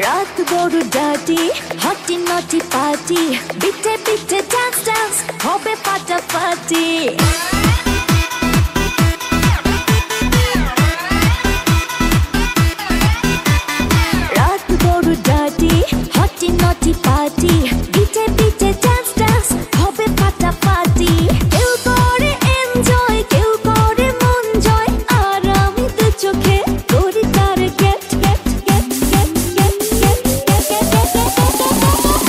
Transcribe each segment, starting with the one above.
রাত বড় ডাটি হটি নটি পার্টি বিটে বিটে ডান্স ডান্স হবে ফাটাফাটি রাত বড় ডাটি হটি নটি পার্টি বিটে বিটে ডান্স ডান্স হবে ফাটাফাটি কেউ করে এনজয় কেউ করে মন জয় আর আমি তো চোখে করি তার get get get get get get get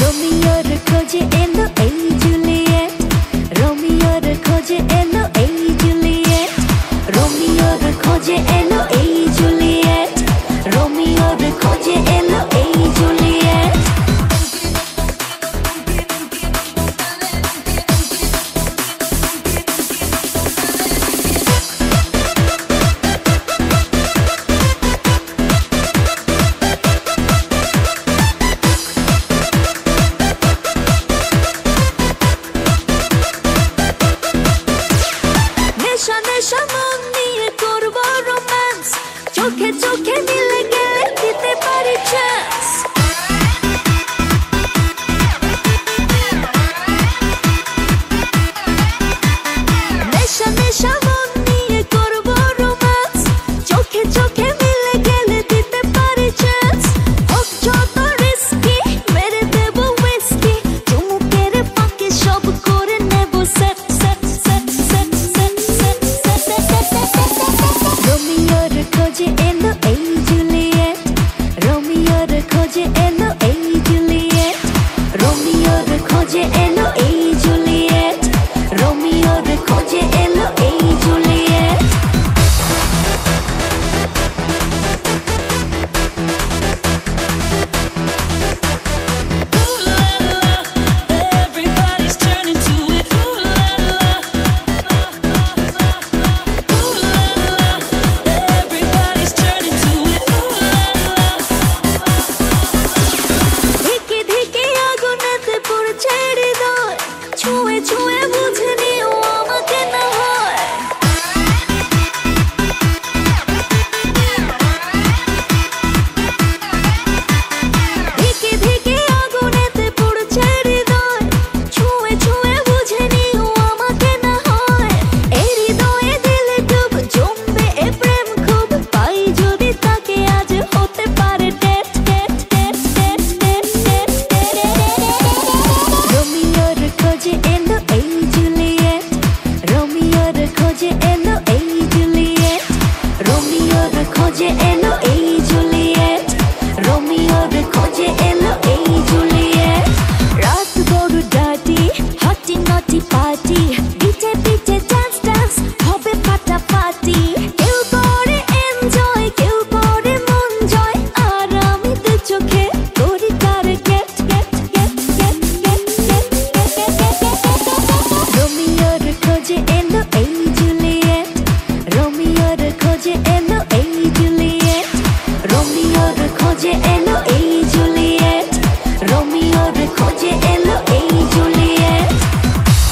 রোমিওর খোঁজে এলো এই জুলিয়েট রোমিওর খোঁজে এলো এই জুলিয়েট রোমিওর খোঁজে এলো এই জুলিয়েট রোমিওর খোঁজে এলো এই জুলিয়েট নেশা নেশা মন নিয়ে করবো রোম্যান্স চোখে চোখে মিলে গেলে দিতে পারি চান্স নেশা নেশা মন নিয়ে করবো রোম্যান্স চোখে চোখে মিলে গেলে দিতে পারি চান্স হোক যত রিস্কি মেরে দেবো উইস্কি চুমুকের ফাঁকে সব করে নেবো set set set set set set রোমিওর খোঁজে এলো এই জুলিয়েট রোমিওর খোঁজে এলো এই জুলিয়েট রোমিওর খোঁজে এলো এই জুলিয়েট রোমিওর খোঁজে এলো এই Juliet Everybody's turning to it. Ooh la la. Ooh la la. Everybody's turning to it. Ooh la la. ধিকে ধিকে আগুনেতে পড়ছে হৃদয় ছুঁয়ে ছুঁয়ে বুঝে নিও আমাকে না হয় ধিকে ধিকে আগুনেতে পড়ছে হৃদয় ছুঁয়ে ছুঁয়ে বুঝে নিও আমাকে না হয় এই হৃদয়ে দিলে ডুব জমবে এ প্রেম খুব পাই যদি তাকে আজ হতে পারে date date date date date date রোমিওর খোঁজে এলো এই জুলিয়েট রোমিওর খোঁজে এলো এই জুলিয়েট রোমিওর খোঁজে এলো এই জুলিয়েট রোমিওর খোঁজে এলো এই জুলিয়েট রাত বড় ডাটি হটি নটি পার্টি বিটে বিটে ডান্স ডান্স হবে ফাটাফাটি কেউ করে এনজয় কেউ করে মন জয় আর আমি তো চোখে করি তার get get get get get get get রোমিওর খোঁজে এলো এই জুলিয়েট রোমিওর খোঁজে এলো এই জুলিয়েট রোমিওর খোঁজে